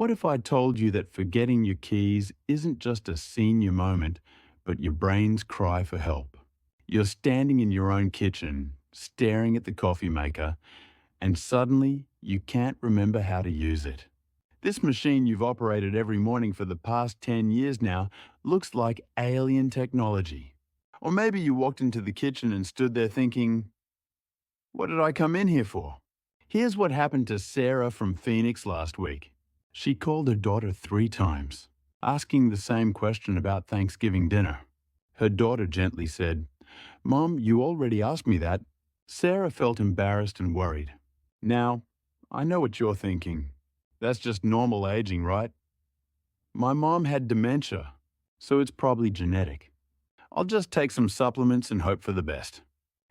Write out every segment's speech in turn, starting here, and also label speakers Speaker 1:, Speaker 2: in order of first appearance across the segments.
Speaker 1: What if I told you that forgetting your keys isn't just a senior moment, but your brain's cry for help? You're standing in your own kitchen, staring at the coffee maker, and suddenly you can't remember how to use it. This machine you've operated every morning for the past 10 years now looks like alien technology. Or maybe you walked into the kitchen and stood there thinking, what did I come in here for? Here's what happened to Sarah from Phoenix last week. She called her daughter 3 times, asking the same question about Thanksgiving dinner. Her daughter gently said, "Mom, you already asked me that." Sarah felt embarrassed and worried. Now, I know what you're thinking. That's just normal aging, right? My mom had dementia, so it's probably genetic. I'll just take some supplements and hope for the best.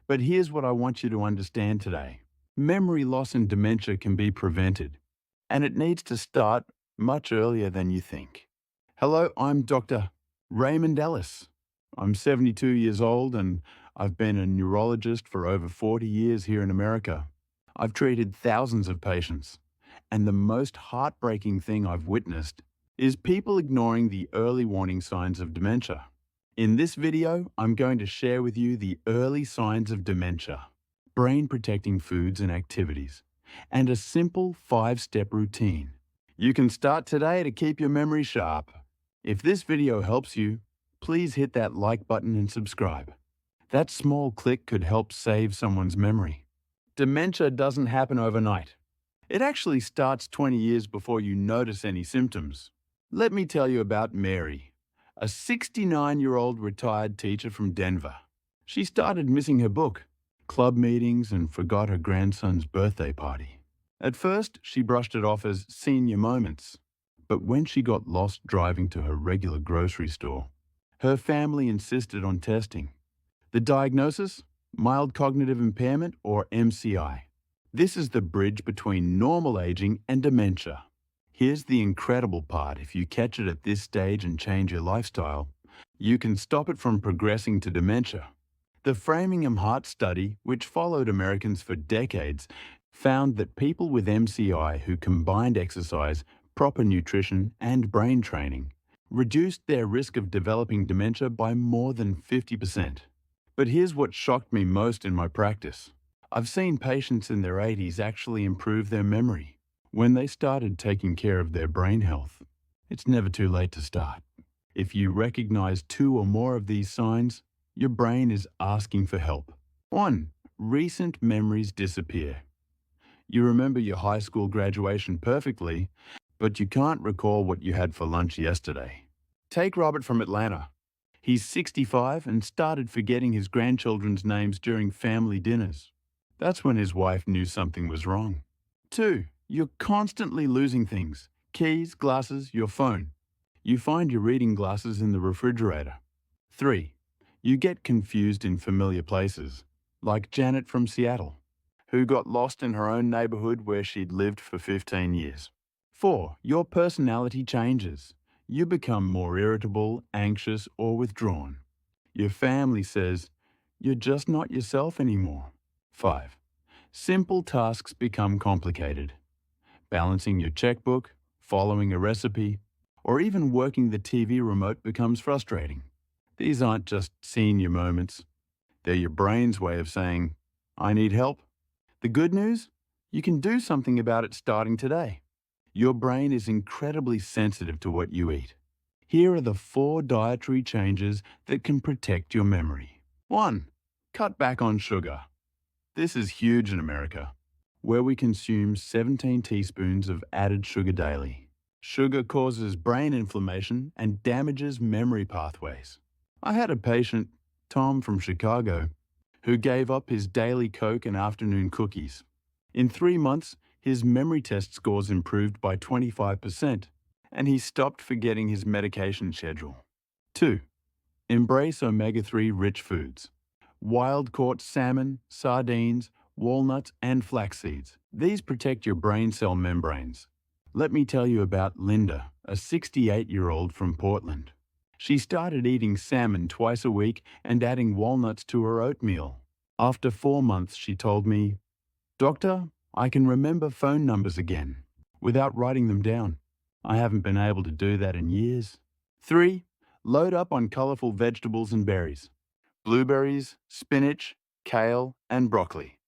Speaker 1: But here's what I want you to understand today. Memory loss and dementia can be prevented, and it needs to start much earlier than you think. Hello, I'm Dr. Raymond Ellis. I'm 72 years old and I've been a neurologist for over 40 years here in America. I've treated thousands of patients, and the most heartbreaking thing I've witnessed is people ignoring the early warning signs of dementia. In this video, I'm going to share with you the early signs of dementia, brain-protecting foods and activities, and a simple 5-step routine. You can start today to keep your memory sharp. If this video helps you, please hit that like button and subscribe. That small click could help save someone's memory. Dementia doesn't happen overnight. It actually starts 20 years before you notice any symptoms. Let me tell you about Mary, a 69-year-old retired teacher from Denver. She started missing her book, club meetings, and forgot her grandson's birthday party. At first, she brushed it off as senior moments. But when she got lost driving to her regular grocery store, her family insisted on testing. The diagnosis? Mild cognitive impairment, or MCI. This is the bridge between normal aging and dementia. Here's the incredible part: if you catch it at this stage and change your lifestyle, you can stop it from progressing to dementia. The Framingham Heart Study, which followed Americans for decades, found that people with MCI who combined exercise, proper nutrition, and brain training reduced their risk of developing dementia by more than 50%. But here's what shocked me most in my practice. I've seen patients in their 80s actually improve their memory when they started taking care of their brain health. It's never too late to start. If you recognize 2 or more of these signs, your brain is asking for help. 1. Recent memories disappear. You remember your high school graduation perfectly, but you can't recall what you had for lunch yesterday. Take Robert from Atlanta. He's 65 and started forgetting his grandchildren's names during family dinners. That's when his wife knew something was wrong. 2. You're constantly losing things: keys, glasses, your phone. You find your reading glasses in the refrigerator. 3. You get confused in familiar places, like Janet from Seattle, who got lost in her own neighborhood where she'd lived for 15 years. 4. Your personality changes. You become more irritable, anxious, or withdrawn. Your family says, "You're just not yourself anymore." 5. Simple tasks become complicated. Balancing your checkbook, following a recipe, or even working the TV remote becomes frustrating. These aren't just senior moments. They're your brain's way of saying, "I need help." The good news? You can do something about it starting today. Your brain is incredibly sensitive to what you eat. Here are the 4 dietary changes that can protect your memory. 1. Cut back on sugar. This is huge in America, where we consume 17 teaspoons of added sugar daily. Sugar causes brain inflammation and damages memory pathways. I had a patient, Tom from Chicago, who gave up his daily Coke and afternoon cookies. In 3 months, his memory test scores improved by 25%, and he stopped forgetting his medication schedule. 2. Embrace omega-3 rich foods. Wild-caught salmon, sardines, walnuts, and flax seeds. These protect your brain cell membranes. Let me tell you about Linda, a 68-year-old from Portland. She started eating salmon twice a week and adding walnuts to her oatmeal. After 4 months, she told me, "Doctor, I can remember phone numbers again, without writing them down." I haven't been able to do that in years. 3. Load up on colorful vegetables and berries. Blueberries, spinach, kale, and broccoli.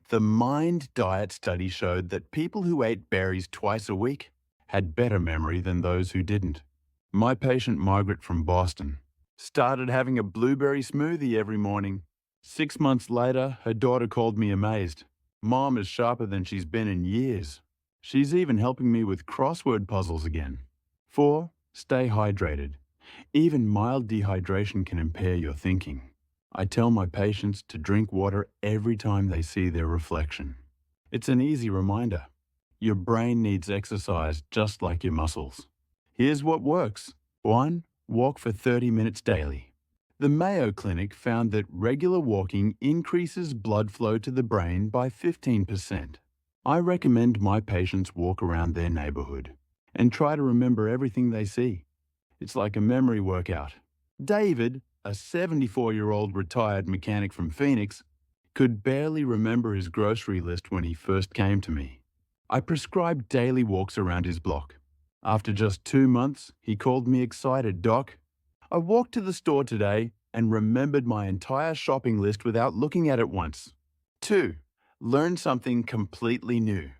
Speaker 1: The Mind Diet study showed that people who ate berries twice a week had better memory than those who didn't. My patient Margaret from Boston started having a blueberry smoothie every morning. 6 months later, her daughter called me amazed. Mom is sharper than she's been in years. She's even helping me with crossword puzzles again. 4. Stay hydrated. Even mild dehydration can impair your thinking. I tell my patients to drink water every time they see their reflection. It's an easy reminder. Your brain needs exercise just like your muscles. Here's what works. 1. Walk for 30 minutes daily. The Mayo Clinic found that regular walking increases blood flow to the brain by 15%. I recommend my patients walk around their neighborhood and try to remember everything they see. It's like a memory workout. David, a 74-year-old retired mechanic from Phoenix, could barely remember his grocery list when he first came to me. I prescribed daily walks around his block. After just 2 months, he called me excited, "Doc, I walked to the store today and remembered my entire shopping list without looking at it once." 2. Learn something completely new.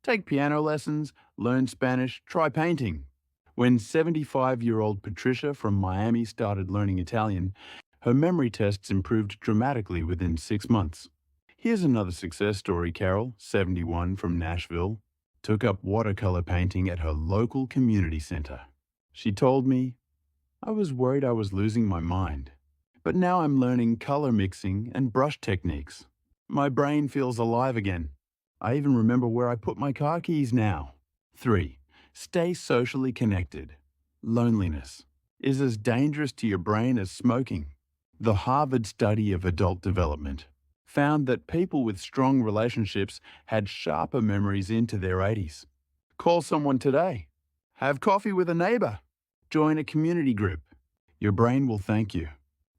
Speaker 1: Take piano lessons, learn Spanish, try painting. When 75-year-old Patricia from Miami started learning Italian, her memory tests improved dramatically within 6 months. Here's another success story. Carol, 71, from Nashville, took up watercolor painting at her local community center. She told me, "I was worried I was losing my mind, but now I'm learning color mixing and brush techniques. My brain feels alive again. I even remember where I put my car keys now." 3. Stay socially connected. Loneliness is as dangerous to your brain as smoking. The Harvard study of adult development found that people with strong relationships had sharper memories into their 80s. Call someone today. Have coffee with a neighbor. Join a community group. Your brain will thank you.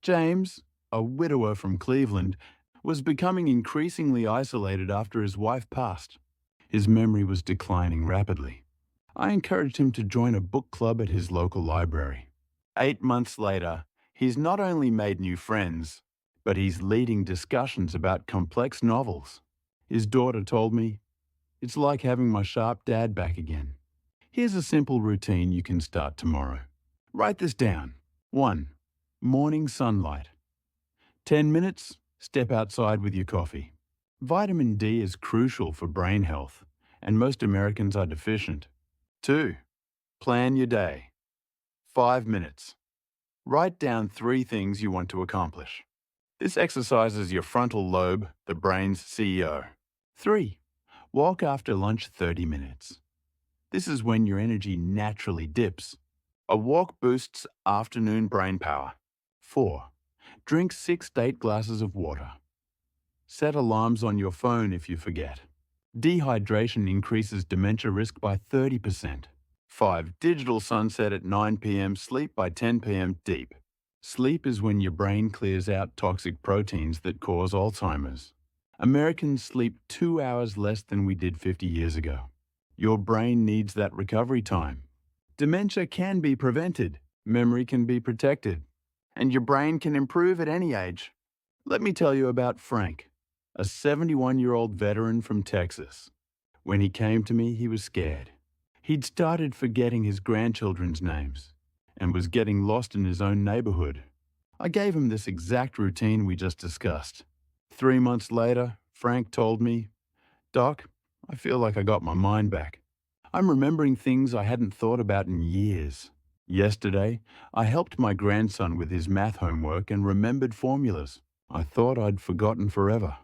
Speaker 1: James, a widower from Cleveland, was becoming increasingly isolated after his wife passed. His memory was declining rapidly. I encouraged him to join a book club at his local library. 8 months later, he's not only made new friends, but he's leading discussions about complex novels. His daughter told me, "It's like having my sharp dad back again." Here's a simple routine you can start tomorrow. Write this down. 1. Morning sunlight. 10 minutes, step outside with your coffee. Vitamin D is crucial for brain health, and most Americans are deficient. 2. Plan your day. 5 minutes. Write down 3 things you want to accomplish. This exercises your frontal lobe, the brain's CEO. 3. Walk after lunch 30 minutes. This is when your energy naturally dips. A walk boosts afternoon brain power. 4. Drink 6 to 8 glasses of water. Set alarms on your phone if you forget. Dehydration increases dementia risk by 30%. 5. Digital sunset at 9 p.m., sleep by 10 p.m. deep. Sleep is when your brain clears out toxic proteins that cause Alzheimer's. Americans sleep 2 hours less than we did 50 years ago. Your brain needs that recovery time. Dementia can be prevented, memory can be protected, and your brain can improve at any age. Let me tell you about Frank, a 71-year-old veteran from Texas. When he came to me, he was scared. He'd started forgetting his grandchildren's names and was getting lost in his own neighborhood. I gave him this exact routine we just discussed. 3 months later, Frank told me, "Doc, I feel like I got my mind back. I'm remembering things I hadn't thought about in years. Yesterday, I helped my grandson with his math homework and remembered formulas I thought I'd forgotten forever."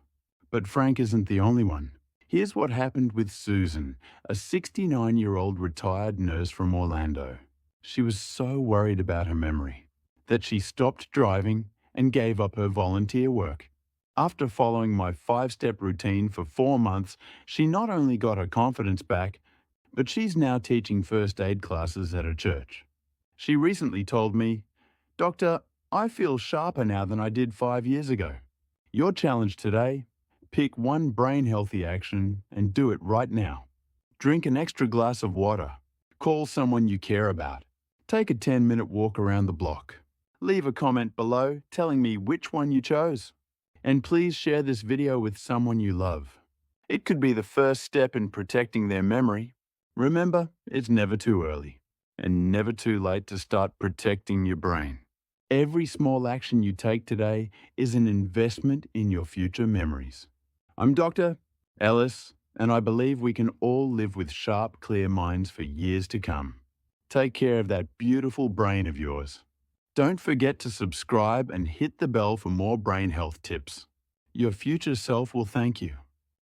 Speaker 1: But Frank isn't the only one. Here's what happened with Susan, a 69-year-old retired nurse from Orlando. She was so worried about her memory that she stopped driving and gave up her volunteer work. After following my 5-step routine for 4 months, she not only got her confidence back, but she's now teaching first aid classes at her church. She recently told me, "Doctor, I feel sharper now than I did 5 years ago." Your challenge today: pick one brain-healthy action and do it right now. Drink an extra glass of water. Call someone you care about. Take a 10-minute walk around the block. Leave a comment below telling me which one you chose. And please share this video with someone you love. It could be the first step in protecting their memory. Remember, it's never too early and never too late to start protecting your brain. Every small action you take today is an investment in your future memories. I'm Dr. Ellis, and I believe we can all live with sharp, clear minds for years to come. Take care of that beautiful brain of yours. Don't forget to subscribe and hit the bell for more brain health tips. Your future self will thank you.